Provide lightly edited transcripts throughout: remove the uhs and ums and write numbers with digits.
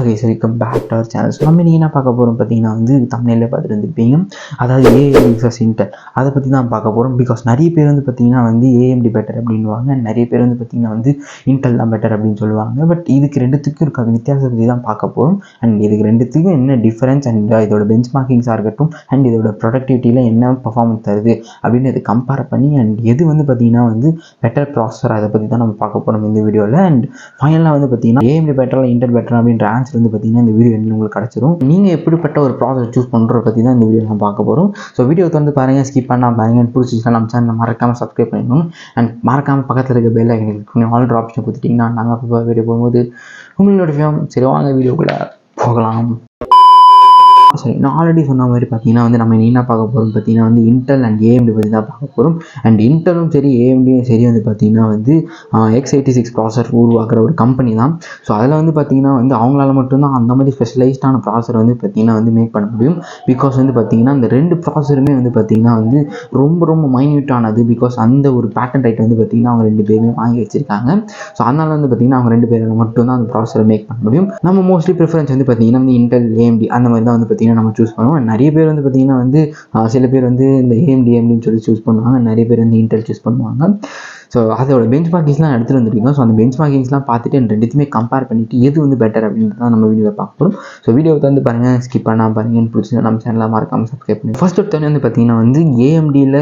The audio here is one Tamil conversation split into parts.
Guys welcome back to our channel. நம்ம நீங்கள் என்ன பார்க்க போகிறோம் பார்த்தீங்கன்னா வந்து தமிழில் பார்த்துட்டு வந்துருப்பீங்க. அதாவது ஏஎம்டி vs இன்டெல் அதை பற்றி தான் பார்க்க போகிறோம். பிகாஸ் நிறைய பேர் வந்து பார்த்தீங்கன்னா வந்து ஏஎம்டி பெட்டர் அப்படின்வாங்க, நிறைய பேர் வந்து பார்த்தீங்கன்னா வந்து இன்டெல் தான் பெட்டர் அப்படின்னு சொல்லுவாங்க. பட் இதுக்கு ரெண்டுத்துக்கும் இருக்க வித்தியாசத்தை பற்றி தான் பார்க்க போகிறோம். அண்ட் இதுக்கு ரெண்டுத்துக்கும் என்ன டிஃபரன்ஸ் அண்ட் இதோட பெஞ்ச் மார்க்கிங்ஸாக இருக்கட்டும் அண்ட் இதோட ப்ரொடக்டிவிட்டியில் என்ன பர்ஃபார்மன்ஸ் தருது அப்படின்னு இது கம்பேர் பண்ணி அண்ட் எது வந்து பார்த்தீங்கன்னா வந்து பெட்டர் ப்ராசஸர் அதை பற்றி தான் நம்ம பார்க்க போகிறோம் இந்த வீடியோவில். அண்ட் ஃபைனலாக வந்து பார்த்தீங்கன்னா ஏஎம்டி பெட்டர் இன்டெல் பெட்டர் அப்படின்ற ஆன்சர் வந்து பார்த்தீங்கன்னா இந்த வீடியோ உங்களுக்கு கிடச்சிரும். நீங்கள் எப்படிப்பட்ட ஒரு ப்ராசஸ் சூஸ் பண்ணுறத பற்றி தான் இந்த வீடியோ நான் பார்க்க போகிறோம். ஸோ வீடியோ வந்து பாருங்கள், ஸ்கிப் பண்ணால் பாருங்கள். பிடிச்சிச்சுன்னா நம்ம சேனல் மறக்காமல் சப்ஸ்கிரைப் பண்ணிக்கணும். அண்ட் மறக்காமல் பக்கத்தில் இருக்க பெல் ஐக்கன் கிளிக் பண்ணி ஆல் ஆப்ஷன் கொடுத்துட்டிங்கன்னா நாங்கள் அப்போ வீடியோ போகும்போது உங்களுக்கு நோட்டிஃபிகேஷன். சரி வாங்க வீடியோக்குள்ளே போகலாம். சரி, நான் ஆல்ரெடி சொன்ன மாதிரி பார்த்தீங்கன்னா வந்து நம்ம என்ன பார்க்க போகிறோம் பார்த்தீங்கன்னா வந்து இன்டெல் அண்ட் ஏஎம்டி பற்றி தான் பார்க்க போகிறோம். அண்ட் இன்டெலும் சரி ஏஎம்டியும் சரி வந்து பார்த்தீங்கன்னா வந்து x86 ப்ராசஸர் உருவாக்குற ஒரு கம்பெனி தான். ஸோ அதில் வந்து பார்த்தீங்கன்னா வந்து அவங்களால மட்டும்தான் அந்த மாதிரி ஸ்பெஷலைஸ்டான ப்ராசஸர் வந்து பார்த்தீங்கன்னா வந்து மேக் பண்ண முடியும். பிகாஸ் வந்து பார்த்தீங்கன்னா இந்த ரெண்டு ப்ராசஸருமே வந்து பார்த்தீங்கன்னா வந்து ரொம்ப மைன்யூட்டானது. பிகாஸ் அந்த ஒரு பேட்டன் ரைட் வந்து பார்த்தீங்கன்னா அவங்க ரெண்டு பேருமே வாங்கி வச்சிருக்காங்க. ஸோ அதனால வந்து பார்த்தீங்கன்னா அவங்க ரெண்டு பேரும் மட்டும்தான் அந்த ப்ராசஸரை மேக் பண்ண முடியும். நம்ம மோஸ்ட்லி ப்ரிஃபரன்ஸ் வந்து பார்த்தீங்கன்னா வந்து இன்டெல் ஏஎம்டி அந்த மாதிரி தான் வந்து பார்த்தீங்கன்னா நம்ம சூஸ் பண்ணுவோம். நிறைய பேர் வந்து பார்த்தீங்கன்னா வந்து சில பேர் வந்து இந்த ஏஎம்டின்னு சொல்லி சூஸ் பண்ணுவாங்க, நிறைய பேர் வந்து இன்டெல் சூஸ் பண்ணுவாங்க. ஸோ அதோட பெஞ்ச் மார்க்கிங்ஸ்லாம் எடுத்துகிட்டு வந்துருக்கோம். ஸோ அந்த பெஞ்ச் மார்க்கிங்ஸ்லாம் பார்த்துட்டு ரெண்டுத்தையுமே கம்பேர் பண்ணிவிட்டு எது வந்து பெட்டர் அப்படின்றது தான் நம்ம வீடியோவில் பார்க்க போகிறோம். ஸோ வீடியோவை வந்து பாருங்கள், ஸ்கிப் பண்ணால் பாருங்கள். பிடிச்சி நம்ம சேனலில் மறக்காமல் சப்ஸ்கிரைப் பண்ணி ஃபர்ஸ்ட் ஒருத்தவங்க வந்து பார்த்தீங்கன்னா வந்து ஏஎம்டியில்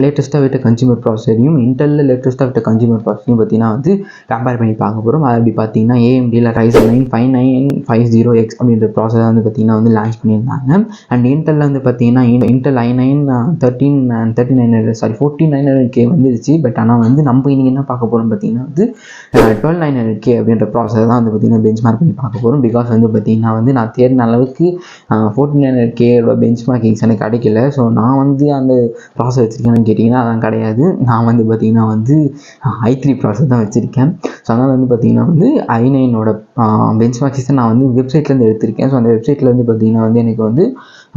லேட்டஸ்ட்டாக விட்ட கன்சியூமர் ப்ராசஸரையும் இன்டெல்லில் லேட்டஸ்ட்டாக விட்ட கன்சியூமர் ப்ராசஸரையும் பார்த்தீங்கன்னா வந்து கம்பேர் பண்ணி பார்க்க போகிறோம். அது அப்படி பார்த்தீங்கன்னா ஏஎம்டியில் Ryzen 9 5950X அப்படின்ற ப்ராசஸர் வந்து பார்த்தீங்கன்னா வந்து லான்ச் பண்ணியிருந்தாங்க. அண்ட் இன்டெல்லில் வந்து பார்த்தீங்கன்னா இன்டெல் i9 1490K வந்துருச்சு. பட் ஆனால் வந்து நம்ம இன்றைக்கி என்ன பார்க்க போகிறோம் பார்த்தீங்கன்னா வந்து 12900K அப்படின்ற ப்ராசஸர் தான் வந்து பார்த்தீங்கன்னா பெஞ்ச் மார்க் பண்ணி பார்க்க போகிறோம். பிகாஸ் வந்து பார்த்தீங்கன்னா வந்து நான் தேடின அளவுக்கு 1490K பெஞ்ச் மார்க்கிங்ஸ் எனக்கு கிடைக்கல. ஸோ நான் வந்து அந்த ப்ராசஸர் வச்சுருக்கேன்னு கேட்டிங்கன்னா அதான் கிடையாது. நான் வந்து பார்த்தீங்கன்னா வந்து i3 ப்ராசஸர் தான் வச்சுருக்கேன். ஸோ அதனால் வந்து பார்த்தீங்கன்னா வந்து i9ஓட பெஞ்ச் மார்க்ஸை நான் வந்து வெப்சைட்லேருந்து எடுத்திருக்கேன். ஸோ அந்த வெப்சைட்டில் வந்து பார்த்தீங்கன்னா வந்து எனக்கு வந்து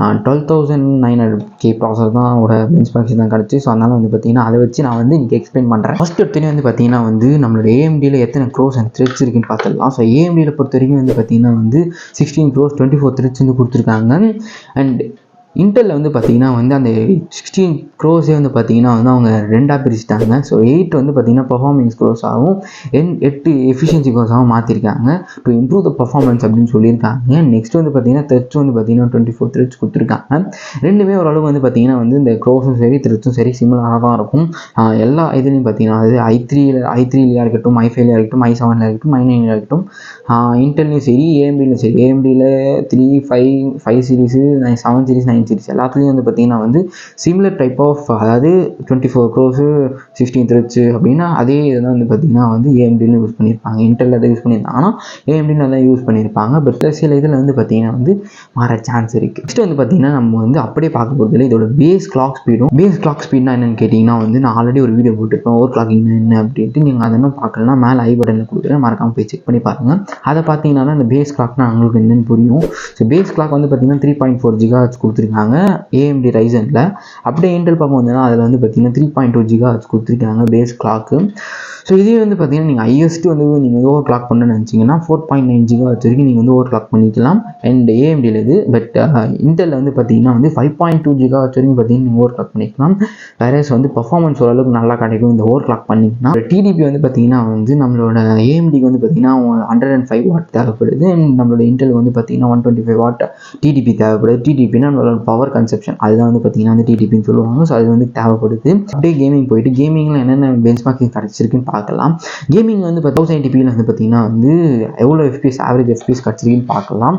12900K ப்ராசஸர் தான் ஓட பெஞ்ச் மார்க்ஸ் தான் கிடச்சி. ஸோ அதனால் வந்து பார்த்தீங்கன்னா அதை வச்சு நான் வந்து இன்றைக்கி எக்ஸ்பிளைன் பண்ணுறேன். ஃபஸ்ட் எடுத்தோடனே வந்து பார்த்தீங்கன்னா வந்து நம்மளோட ஏஎம்டியில் எத்தனை க்ரோஸ் அண்ட் த்ரெட்ஸ் இருக்குன்னு பார்த்துடலாம். ஸோ ஏஎம்டியில் பொறுத்த வரைக்கும் வந்து பார்த்தீங்கன்னா வந்து 16 க்ரோஸ் 24 த்ரெட்ஸ் வந்து கொடுத்துருக்காங்க. அண்ட் இன்டெல்லில் வந்து பார்த்தீங்கன்னா வந்து அந்த 16 க்ரோஸே வந்து பார்த்தீங்கன்னா வந்து அவங்க ரெண்டாக பிரிச்சுட்டாங்க. ஸோ 8 வந்து பார்த்தீங்கன்னா பர்ஃபார்மன்ஸ் க்ரோஸாகவும் 8 எஃபிஷியன்சி க்ரோஸாகவும் மாற்றிருக்காங்க டு இம்ப்ரூவ் த பர்ஃபார்மன்ஸ் அப்படின்னு சொல்லியிருக்காங்க. நெக்ஸ்ட் வந்து பார்த்தீங்கன்னா த்ரெட்ஸ் வந்து பார்த்தீங்கன்னா 24 த்ரெட்ஸ் கொடுத்துருக்காங்க. ரெண்டுமே ஓரளவு வந்து பார்த்தீங்கன்னா வந்து இந்த க்ரோஸும் சரி த்ரெட்ஸும் சரி சிமிலராக தான் இருக்கும். எல்லா இதுலேயும் பார்த்தீங்கன்னா அது i3லையாக இருக்கட்டும், i5லையாக இருக்கட்டும், i7லையாக இருக்கட்டும், i9லையாக இருக்கட்டும், இன்டெல்லையும் சரி ஏஎம்டிலையும் சரி. ஏஎம்டியில் 3, 5 சீரிஸு, 7 சீரிஸ், 9 சீரிஸ் எல்லாத்துலேயும் வந்து பார்த்தீங்கன்னா வந்து சிமிலர் டைப் ஆஃப், அதாவது 24 க்ரோஸு 16 த்ரெட்ஸு அப்படின்னா அதே இதெல்லாம் வந்து பார்த்தீங்கன்னா வந்து ஏஎம்டிலையும் யூஸ் பண்ணியிருப்பாங்க. இன்டெல்லில் அதை யூஸ் பண்ணியிருந்தாங்க, ஆனால் ஏஎம்டியில் அதை யூஸ் பண்ணியிருப்பாங்க. பட் சில இதில் வந்து பார்த்தீங்கன்னா வந்து மாற சான்ஸ் இருக்குது. நெக்ஸ்ட் வந்து பார்த்தீங்கன்னா நம்ம வந்து அப்படியே பார்க்க போகிறதுல இதோட பேஸ் கிளாக் ஸ்பீட்னா என்னென்னு கேட்டிங்கன்னா வந்து நான் ஆல்ரெடி ஒரு வீடியோ போட்டிருப்பேன் ஓவர் கிளாக்கிங் என்ன அப்படின்ட்டு. நீங்கள் அதை இன்னும் பார்க்கலன்னா மேலே ஐ பட்டனில் கொடுக்குறேன், மறக்காமல் போய் செக் பண்ணி பாருங்கள். அதை பார்த்தீங்கன்னா இந்த பேஸ் கிளாக்னா உங்களுக்கு என்னென்னு புரியும். ஸோ பேஸ் கிளாக் வந்து பார்த்தீங்கன்னா 3.4 GHz கொடுத்துருக்காங்க ஏஎம்டி ரைசனில். அப்படியே இன்டெல் பார்க்க வந்ததுன்னா அதில் வந்து பார்த்தீங்கன்னா 3.2 GHz கொடுத்துருக்காங்க பேஸ் கிளாக்கு. ஸோ இதே வந்து பார்த்தீங்கன்னா நீங்கள் ஹையஸ்ட் வந்து நீங்கள் ஓவர் கிளாக் பண்ணணும்னு நினச்சிங்கன்னா 4.9 GHz வரைக்கும் நீங்கள் வந்து ஓவர் கிளாக் பண்ணிக்கலாம் அண்ட் ஏஎம்டியில் இது. பட் இன்டெல்லில் வந்து பார்த்தீங்கன்னா வந்து 5.2 GHz வரைக்கும் பார்த்தீங்கன்னா நீங்கள் ஓவர் கிளாக் பண்ணிக்கலாம். வேறஸ் வந்து பர்ஃபார்மன்ஸ் ஓரளவுக்கு நல்லா கிடைக்கும் இந்த ஓவர் கிளாக் பண்ணிங்கன்னா. டிடிபி வந்து பார்த்தீங்கன்னா வந்து நம்மளோட ஏஎம்டிக்கு வந்து பார்த்தீங்கன்னா 105 வாட் தேவைப்படுது அண்ட் நம்மளோட இன்டெலுக்கு வந்து பார்த்தீங்கன்னா 125 வாட் டிடிபி தேவைப்படுது. டிடிபின்னா நம்மளோட பவர் கன்செப்ஷன் அதுதான் வந்து பார்த்தீங்கன்னா வந்து டிடிபின்னு சொல்லுவாங்க. ஸோ அது வந்து தேவைப்படுது. அப்படியே கேமிங் போயிட்டு கேமிங்கில் என்னென்ன பெஞ்ச் மார்க்கிங் கிடச்சிருக்குன்னு பார்க்கலாம். கேமிங் வந்து 1080pயில் வந்து பார்த்தீங்கன்னா வந்து எவ்வளோ எஃபிஎஸ் ஆவரேஜ் எஃபிஎஸ் கிடச்சிருக்குன்னு பார்க்கலாம்.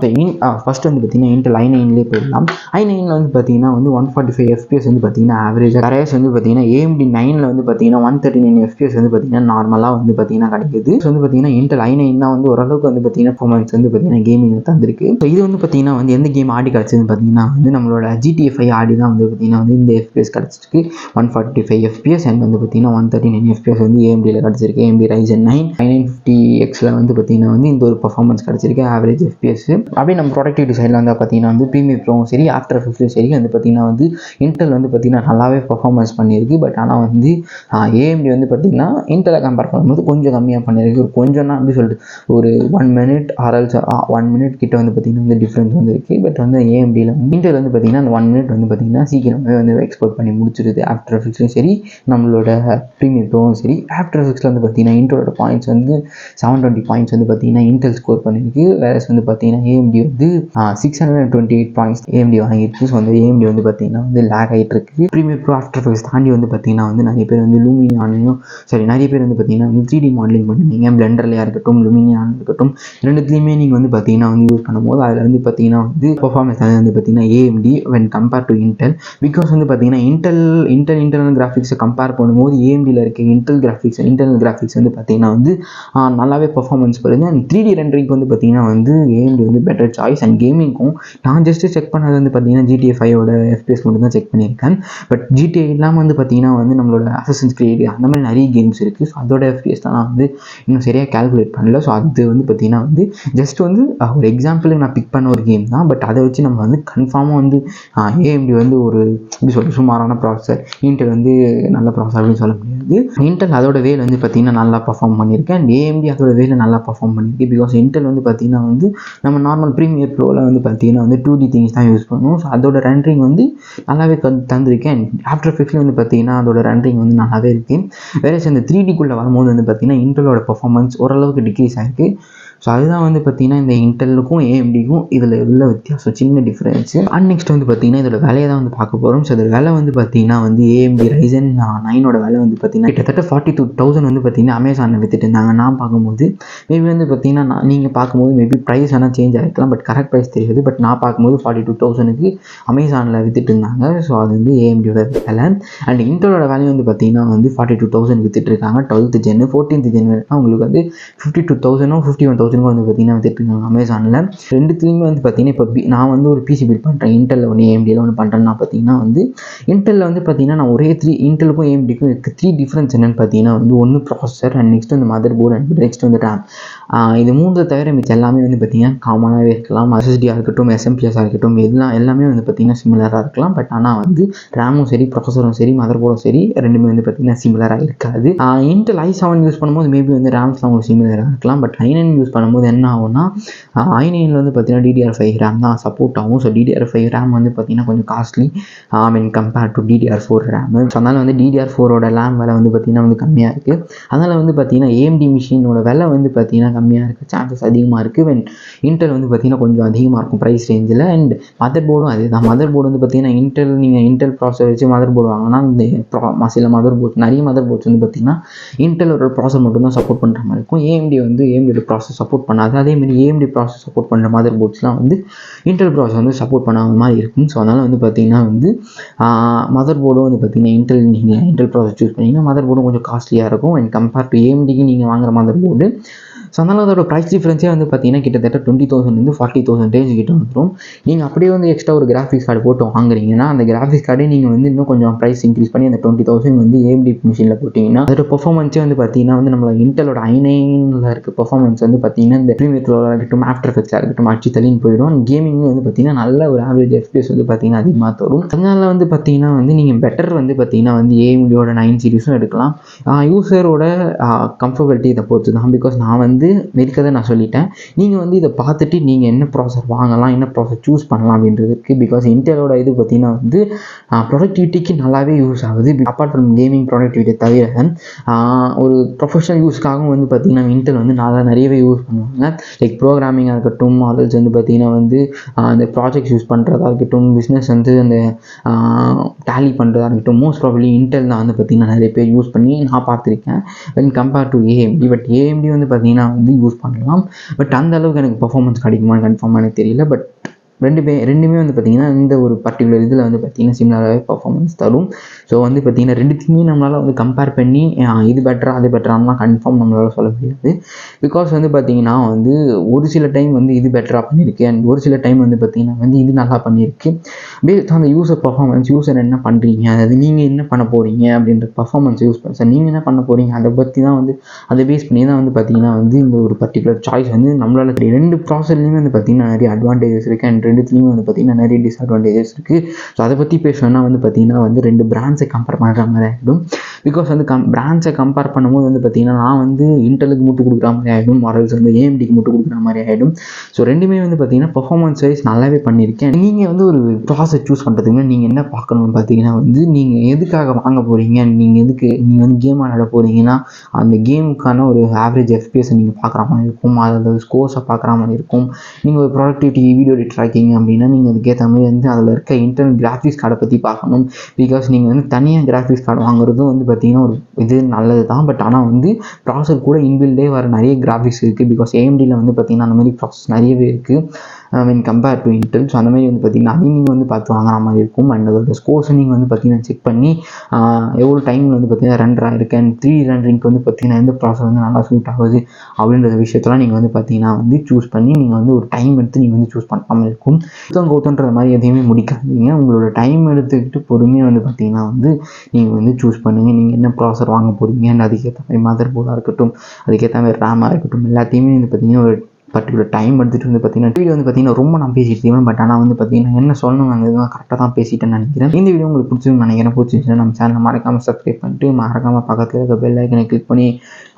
ஃபர்ஸ்ட் வந்து பார்த்தீங்கன்னா இன்டெல் i9லேயே போயிடலாம். i9ல் வந்து பார்த்தீங்கன்னா வந்து 145 FPS வந்து பார்த்தீங்கன்னா ஆவரேஜாக. கரையாஸ் வந்து பார்த்தீங்கன்னா ஏஎம்டி 9ல் வந்து பார்த்தீங்கன்னா 139 FPS வந்து பார்த்தீங்கன்னா நார்மலாக வந்து பார்த்தீங்கன்னா கிடைக்குது. ஸோ வந்து பார்த்தீங்கன்னா இன்டெல் i9 தான் வந்து ஓரளவுக்கு வந்து பார்த்தீங்கன்னா பர்ஃபார்மன்ஸ் வந்து பார்த்தீங்கன்னா கேமிங் தந்திருக்கு. ஸோ இது வந்து பார்த்தீங்கன்னா வந்து எந்த கேம் ஆடி கிடச்சதுன்னு பார்த்தீங்கன்னா வந்து நம்மளோட நம்மளோட GTA 5 ஆடி தான் வந்து பார்த்திங்கன்னா வந்து இந்த FPS கிடச்சிருக்கு 145 FPS அண்ட் வந்து பார்த்திங்கன்னா 139 FPS வந்து AMDயில் கிடச்சிருக்கு. AMD Ryzen 9 5950Xல வந்து பார்த்திங்கன்னா வந்து இந்த ஒரு பர்ஃபார்மன்ஸ் கிடச்சிருக்கு ஆவரேஜ் FPS. அப்படியே நம்ம ப்ரொடக்டிவிட்டி சைடில் வந்து பார்த்திங்கன்னா வந்து ப்ரீமியர் ப்ரோவும் சரி ஆஃப்டர் எஃபெக்ட்ஸும் சரி வந்து பார்த்திங்கன்னா வந்து இன்டெல் வந்து பார்த்திங்கன்னா நல்லாவே பர்ஃபார்மன்ஸ் பண்ணியிருக்கு. பட் ஆனால் வந்து AMD வந்து பார்த்திங்கன்னா இன்டெலை கம்பேர் பண்ணும்போது கொஞ்சம் கம்மியாக பண்ணியிருக்கு. ஒரு கொஞ்சம்னா அப்படி சொல்லிட்டு ஒரு 1 minute ஆர்எல்ஸ் 1 minute கிட்ட வந்து பார்த்திங்கன்னா வந்து டிஃப்ரென்ஸ் வந்து இருக்குது. பட் வந்து AMDயில் வந்து இன்டெல் வந்து பார்த்திங்கன்னா அந்த 1 minute வந்து பார்த்திங்கன்னா சீக்கிரமே வந்து எக்ஸ்போர்ட் பண்ணி முடிச்சிருது. ஆஃப்டர் எஃபெக்ட்ஸும் சரி நம்மளோட ப்ரீமியர் ப்ரோவும் சரி. ஆஃப்டர் எஃபெக்ட்ஸில் வந்து பார்த்திங்கன்னா இன்டெலோட பாயிண்ட்ஸ் வந்து 720 பாயிண்ட்ஸ் வந்து பார்த்திங்கன்னா இன்டெல் ஸ்கோர் பண்ணியிருக்கு. வேறஸ் வந்து பார்த்திங்கன்னா AMD வந்து 628 பாயிண்ட்ஸ் AMD வாங்கியிருக்கு. ஸோ வந்து AMD வந்து பார்த்திங்கன்னா வந்து லேக் ஆகிட்டு இருக்குது. ப்ரீமியர் ப்ரோ ஆஃப்டர் எஃபெக்ட்ஸ் தாண்டி வந்து பார்த்திங்கன்னா வந்து நிறைய பேர் வந்து லூமினியானையும் சரி நிறைய பேர் வந்து பார்த்திங்கன்னா வந்து 3D மாடலிங் பண்ணுவீங்க. பிளெண்டர்லையாக இருக்கட்டும் லூமினியானாக இருக்கட்டும் ரெண்டுத்துலேயுமே நீங்கள் வந்து பார்த்திங்கன்னா வந்து யூஸ் பண்ணும்போது அதில் வந்து பார்த்திங்கன்னா வந்து பர்ஃபார்மன்ஸ் வந்து பார்த்திங்கன்னா AMD when compared to Intel. Because வந்து பார்த்திங்கன்னா இன்டர்னல் கிராஃபிக்ஸை கம்பேர் பண்ணும்போது AMDயில் இருக்க இன்டர்னல் கிராஃபிக்ஸ் வந்து பார்த்திங்கன்னா வந்து நல்லாவே பர்ஃபார்மன்ஸ் வருது. அண்ட் 3D ரெண்டரிங்க்கு வந்து பார்த்திங்கன்னா வந்து AMD வந்து பெட்டர் சாய்ஸ். அண்ட் கேமிங்க்கும் நான் ஜஸ்ட்டு செக் பண்ணது வந்து பார்த்திங்கன்னா GTA 5ஓட FPS மட்டும் தான் செக் பண்ணியிருக்கேன். பட் GTA இல்லாமல் வந்து பார்த்திங்கன்னா வந்து நம்மளோட Assassin's Creed அந்த மாதிரி நிறைய கேம்ஸ் இருக்குது. ஸோ அதோட FPS தான் நான் வந்து இன்னும் சரியாக கால்குலேட் பண்ணல. ஸோ அது வந்து பார்த்திங்கன்னா வந்து ஜஸ்ட் வந்து ஒரு எக்ஸாம்பிளுக்கு நான் பிக் பண்ண ஒரு கேம் தான். பட் அதை வச்சு நம்ம வந்து கன்ஃபார்மாக வந்து AMD வந்து ஒரு இப்படி சொல்லிட்டு சுமாரான ப்ராசஸர், இன்டெல் வந்து நல்ல ப்ராசஸர் அப்படின்னு சொல்ல முடியாது. இன்டெல் அதோட வேலை வந்து பார்த்திங்கன்னா நல்லா பர்ஃபார்ம் பண்ணியிருக்கேன். அண்ட் AMD அதோட வேலை நல்லா பர்ஃபார்ம் பண்ணியிருக்கு. பிகாஸ் இன்டெல் வந்து பார்த்திங்கன்னா வந்து நம்ம நார்மல் ப்ரீமியர் ப்ரோவில் வந்து பார்த்திங்கன்னா வந்து 2D திங்ஸ் தான் யூஸ் பண்ணுவோம். ஸோ அதோட ரெண்டரிங் வந்து நல்லாவே தந்திருக்கேன். ஆஃப்டர் எஃபெக்ட்ஸில் வந்து பார்த்திங்கன்னா அதோட ரெண்டரிங் வந்து நல்லாவே இருக்குது. வேறு அந்த 3Dக்குள்ளே வரும்போது வந்து பார்த்திங்கன்னா இன்டெலோட பர்ஃபார்மன்ஸ் ஓரளவுக்கு டிக்ரீஸ் ஆகிருக்கு. ஸோ அதுதான் வந்து பார்த்திங்கன்னா இந்த இன்டெலுக்கும் AMDக்கும் இதில் உள்ள வித்தியாசம், சின்ன டிஃப்ரென்ஸு. அண்ட் நெக்ஸ்ட் வந்து பார்த்திங்கன்னா இதோட விலையை தான் வந்து பார்க்க போகிறோம். ஸோ அதோட விலை வந்து பார்த்திங்கன்னா வந்து AMD Ryzen 9ஓட விலை வந்து பார்த்திங்கன்னா கிட்டத்தட்ட 42,000 வந்து பார்த்திங்கன்னா அமேசானில் விற்றுட்டு இருந்தாங்க. நான் பார்க்கும்போது மேபி வந்து பார்த்திங்கன்னா நீங்கள் பார்க்கும்போது மேபி ப்ரைஸ் ஆனால் சேஞ்ச் ஆகிருக்கலாம். பட் கரெக்ட் ப்ரைஸ் தெரியாது. பட் நான் பார்க்கும்போது 42,000க்கு அமேசானில் விற்றுட்டு இருந்தாங்க. ஸோ அது வந்து AMDயோட விலை. அண்ட் இன்டெலோட வேல்யூ வந்து பார்த்திங்கன்னா வந்து 42,000 விற்றுட்டு இருக்காங்க. 12th Gen 14th Gen உங்களுக்கு வந்து 52,000 51,000 வந்து பார்த்திங்கன்னா விற்றுட்டுருக்காங்க அமேசானில். ரெண்டுத்துலேயுமே வந்து பார்த்திங்கன்னா இப்போ நான் வந்து ஒரு PC பில்ட் பண்ணுறேன். இன்டெலில் ஒன்று AMDயில் ஒன்று பண்ணுறேன்னா பார்த்திங்கன்னா வந்து இன்டெலில் வந்து பார்த்திங்கன்னா நான் ஒரே இன்டெலுக்கும் AMDக்கும் இருக்க 3 டிஃப்ரென்ஸ் என்னென்னு பார்த்திங்கன்னா வந்து ஒன்று ப்ராசஸர் அண்ட் நெக்ஸ்ட் வந்து மதர் போர்டு அண்ட் நெக்ஸ்ட் வந்து RAM. இது 3 தவிர மிச்சம் எல்லாமே வந்து பார்த்திங்கன்னா காமனாகவே இருக்கலாம். SSDயாக இருக்கட்டும் SMPSஆக இருக்கட்டும் எல்லாமே வந்து பார்த்திங்கன்னா சிமிலராக இருக்கலாம். பட் ஆனால் வந்து ரேமும் சரி ப்ராசஸரும் சரி மதர் போர்டும் சரி ரெண்டுமே வந்து பார்த்திங்கன்னா சிமிலராக இருக்காது. இன்டெல் i7 யூஸ் பண்ணும்போது மேபி வந்து ரேம்ஸ்லாம் உங்களுக்கு சிமிலராக இருக்கலாம். பட் i9 யூஸ் பண்ணும்போது என்ன ஆகும்னா i9ல் வந்து பார்த்திங்கன்னா DDR5 RAM தான் சப்போர்ட் ஆகும். ஸோ DDR5 RAM வந்து பார்த்திங்கன்னா கொஞ்சம் costly compared to DDR4 RAM. So அதனால் வந்து DDR4ஓட RAM விலை வந்து பார்த்திங்கன்னா வந்து கம்மியாக இருக்குது. அதனால் வந்து பார்த்திங்கன்னா AMD மிஷினோட விலை வந்து பார்த்திங்கன்னா கம்மியாக இருக்குது, சான்சஸ் அதிகமாக இருக்குது. வென் இன்டெல் வந்து பார்த்திங்கன்னா கொஞ்சம் அதிகமாக இருக்கும் ப்ரைஸ் ரேஞ்சில். அண்ட் மதர் போர்டும் அதே தான். மதர் போர்டு வந்து பார்த்திங்கன்னா நீங்கள் இன்டெல் ப்ராசஸர் வச்சு மதர் போர்டு வாங்கினா இந்த சில மதர் போர்ட்ஸ் நிறைய மதர் போர்ட்ஸ் வந்து பார்த்திங்கன்னா இன்டெலோட ப்ராசஸர் மட்டும் தான் சப்போர்ட் பண்ணுற மாதிரி இருக்கும். AMDயோட ப்ராசஸ் சப்போர்ட் பண்ணாது. அதேமாதிரி AMD ப்ராசஸ் சப்போர்ட் பண்ணுற மதர் போர்ட்ஸ்லாம் வந்து இன்டெல் ப்ராசஸ் வந்து சப்போர்ட் பண்ணாத மாதிரி இருக்கும். ஸோ அதனால் வந்து பார்த்திங்கன்னா வந்து மதர் போர்டும் வந்து பார்த்திங்கன்னா நீங்கள் இன்டெல் ப்ராசஸ் சூஸ் பண்ணிங்கன்னா மதர் போர்டும் கொஞ்சம் காஸ்ட்லியாக இருக்கும். அண்ட் கம்பேர் டு AMDக்கு நீங்கள் வாங்குற மதர் போர்டு. ஸோ அதனால் அதோட ப்ரைஸ் டிஃப்ரென்ஸே வந்து பார்த்திங்கன்னா கிட்டத்தட்ட 20,000 40,000 கிட்ட வந்துடும். நீங்கள் அப்படியே வந்து எக்ஸ்ட்ரா ஒரு கிராஃபிக்ஸ் கார்டு போட்டு வாங்குறீங்கன்னா அந்த கிராஃபிக்ஸ் கார்டே நீங்கள் வந்து இன்னும் கொஞ்சம் ப்ரைஸ் இன்க்ரீஸ் பண்ணி அந்த 20,000 வந்து AMD மிஷினில் போட்டிங்கன்னா அதோட பெர்ஃபார்மன்ஸே வந்து பார்த்திங்கன்னா வந்து நம்மளோட இன்டெலோட i9ல் இருக்க பெர்ஃபார்மன்ஸ் வந்து பார்த்திங்கன்னா இந்த ப்ரீமியர் ப்ரோவாக இருக்கட்டும் ஆஃப்டர் எஃபெக்ட்ஸாக இருக்கட்டும் அடிச்சு தள்ளின்னு போயிடும். அண்ட் கேமிங் வந்து பார்த்திங்கன்னா நல்ல ஒரு ஆவரேஜ் FPS வந்து பார்த்திங்கன்னா அதிகமாக தரும். அதனால் வந்து பார்த்திங்கன்னா வந்து நீங்கள் பெட்டர் வந்து பார்த்திங்கன்னா வந்து AMDயோட 9 சீரிஸும் எடுக்கலாம். யூசரோட கம்ஃபர்டபிலிட்டி இதை பொறுத்து தான். பிகாஸ் நான் வந்து இருக்கிறத நான் சொல்லிட்டேன். நீங்கள் வந்து இதை பார்த்துட்டு நீங்கள் என்ன ப்ராசஸர் வாங்கலாம் என்ன ப்ராசஸர் சூஸ் பண்ணலாம் அப்படின்றதுக்கு. பிகாஸ் இன்டெலோட இது பார்த்திங்கன்னா வந்து ப்ரொடக்டிவிட்டிக்கு நல்லாவே யூஸ் ஆகுது. அப்பார்ட் ஃப்ரம் கேமிங் ப்ரொடக்டிவிட்டி தவிர ஒரு ப்ரொஃபஷனல் யூஸ்க்காகவும் வந்து பார்த்திங்கன்னா இன்டெல் வந்து நிறையவே யூஸ் பண்ணுவாங்க. லைக் ப்ரோக்ராமிங்காக இருக்கட்டும் மாடல்ஸ் வந்து பார்த்திங்கன்னா வந்து அந்த ப்ராஜெக்ட்ஸ் யூஸ் பண்ணுறதா இருக்கட்டும் பிஸ்னஸ் வந்து அந்த டேலி பண்ணுறதா இருக்கட்டும் மோஸ்ட் ப்ராபப்லி இன்டெல் தான் வந்து பார்த்திங்கன்னா நிறைய பேர் யூஸ் பண்ணி நான் பார்த்துருக்கேன். When compare to AMD. But AMD வந்து பார்த்திங்கன்னா வந்து யூஸ் பண்ணலாம். பட் அந்த அளவுக்கு எனக்கு பர்ஃபார்மன்ஸ் கிடைக்குமான்னு கன்ஃபார்மாக எனக்கு தெரியல. பட் ரெண்டுமே வந்து பார்த்திங்கன்னா இந்த ஒரு பர்டிகுலர் இதில் வந்து பார்த்திங்கன்னா சிமிலராகவே பர்ஃபார்மன்ஸ் தரும். ஸோ வந்து பார்த்திங்கன்னா ரெண்டுத்தையுமே நம்மளால் வந்து கம்பேர் பண்ணி இது பெட்டரா அது பெட்டரானலாம் கன்ஃபார்ம் நம்மளால் சொல்ல முடியாது. பிகாஸ் வந்து பார்த்திங்கன்னா வந்து ஒரு சில டைம் வந்து இது பெட்டராக பண்ணியிருக்கு அண்ட் ஒரு சில டைம் வந்து பார்த்திங்கன்னா வந்து இது நல்லா பண்ணியிருக்கு. Based on the user performance, user என்ன பண்ணுறீங்க, அதாவது நீங்கள் என்ன பண்ண போகிறீங்க அப்படின்ற பர்ஃபார்மன்ஸ் யூஸ் பண்ண சார் நீங்கள் என்ன பண்ண போகிறீங்க அதை பற்றி தான் வந்து அதை பேஸ் பண்ணி தான் வந்து பார்த்திங்கன்னா வந்து இந்த ஒரு பர்டிகுலர் சாய்ஸ் வந்து நம்மளால் ரெண்டு ப்ராசஸ்லையுமே வந்து பார்த்திங்கன்னா நிறைய அட்வான்டேஜஸ் இருக்குது அண்ட் ரெண்டுத்துலேயுமே வந்து பார்த்திங்கன்னா நிறைய டிஸ்அட்வான்டேஜஸ் இருக்குது. ஸோ அதை பற்றி பேசணும்னா வந்து பார்த்திங்கன்னா வந்து ரெண்டு பிராண்ட்ஸை கம்பேர் பண்ணுற மாதிரி ஆகிடும். பிகாஸ் வந்து பிராண்ட்ஸை கம்பேர் பண்ணும்போது வந்து பார்த்திங்கன்னா நான் வந்து இன்டெலுக்கு முட்டு கொடுக்குற மாதிரி ஆகிடும், மாடல்ஸ் வந்து ஏஎம்டிக்கு முட்டு கொடுக்குற மாதிரி ஆகிடும். ஸோ ரெண்டுமே வந்து பார்த்திங்கன்னா பர்ஃபார்மன்ஸ் வைஸ் நல்லாவே பண்ணியிருக்கேன். நீங்கள் வந்து ஒரு ப்ராசஸ் சூஸ் பண்ணுறதுக்கு நீங்கள் என்ன பார்க்கணும்னு பார்த்தீங்கன்னா வந்து நீங்கள் எதுக்காக வாங்க போகிறீங்க, நீங்கள் வந்து கேம் விளையாட போகிறீங்கன்னா அந்த கேமுக்கான ஒரு ஆவரேஜ் எஃபிஎஸை நீங்கள் பார்க்குற மாதிரி இருக்கும், அதாவது ஸ்கோர்ஸை பார்க்குற மாதிரி இருக்கும். நீங்கள் ஒரு ப்ராடக்டிவிட்டி வீடியோ ட்ராக்கிங் அப்படின்னா நீங்கள் அதுக்கேற்ற மாதிரி வந்து அதில் இருக்க இன்டர்னல் கிராஃபிக்ஸ் கார்டை பற்றி பார்க்கணும். பிகாஸ் நீங்கள் வந்து தனியாக கிராஃபிக்ஸ் கார்டு வாங்குறதும் வந்து பார்த்திங்கன்னா ஒரு இது நல்லது தான். பட் ஆனால் வந்து ப்ராசஸர் கூட இன்பில்டே வர நிறைய கிராஃபிக்ஸ் இருக்குது. பிகாஸ் ஏஎம்டியில் வந்து பார்த்திங்கன்னா அந்த மாதிரி ப்ராசஸ் நிறையவே இருக்குது when compare to Intel. So அந்த மாதிரி வந்து பார்த்திங்கன்னா அதையும் நீங்கள் வந்து பார்த்து வாங்குற மாதிரி இருக்கும். அண்ட் அதோட ஸ்கோர்ஸை நீங்கள் வந்து பார்த்திங்கன்னா செக் பண்ணி எவ்வளோ டைமில் வந்து பார்த்திங்கன்னா ரெண்டர் ஆகிருக்கு அண்ட் 3D ரெண்டரிங்க்கு வந்து பார்த்திங்கன்னா எந்த ப்ராசஸ் வந்து நல்லா சூட் ஆகுது அப்படின்ற விஷயத்தெல்லாம் நீங்கள் வந்து பார்த்திங்கன்னா வந்து சூஸ் பண்ணி நீங்கள் வந்து ஒரு டைம் எடுத்து நீங்கள் வந்து சூஸ் பண்ணாமல் இருக்கும். கௌத்தன்ற மாதிரி எதையுமே முடிக்காதீங்க. உங்களோட டைம் எடுத்துக்கிட்டு பொறுமையாக வந்து பார்த்திங்கன்னா வந்து நீங்கள் வந்து சூஸ் பண்ணுங்கள் நீங்கள் என்ன ப்ராசஸர் வாங்க போகிறீங்க அண்ட் அதுக்கேற்ற மாதிரி மதர் போர்டாக இருக்கட்டும், அதுக்கேற்ற மாதிரி ரேமாக இருக்கட்டும், எல்லாத்தையுமே வந்து பார்த்திங்கன்னா ஒரு பர்டிகுலர் டைம் எடுத்துகிட்டு வந்து பார்த்திங்கன்னா வீடியோ வந்து பார்த்திங்கன்னா ரொம்ப நான் பேசிட்டு பட் ஆனால் வந்து பார்த்திங்கன்னா என்ன சொல்லணும் அந்த இதெல்லாம் கரெக்டாக தான் பேசிட்டேன்னு நினைக்கிறேன். இந்த வீடியோ உங்களுக்கு பிடிச்சிருக்குன்னு நினைக்கிறேன். பிடிச்சிருந்துச்சுன்னா நம்ம சேனலை மறக்காமல் சப்ஸ்கிரைப் பண்ணிட்டு மறக்காமல் பக்கத்தில் இருக்க பெல் ஐக்கனை கிளிக் பண்ணி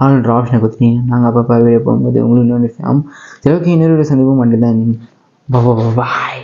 ஆல் ஆப்ஷனை கொடுத்துட்டீங்க. நாங்கள் அப்பப்போ வீடியோ போகும்போது உங்களுக்கு நோட்டிஃபிகேஷன். சரி, ஓகே, இன்னொரு சந்திப்பு மட்டும் தான். பாய்.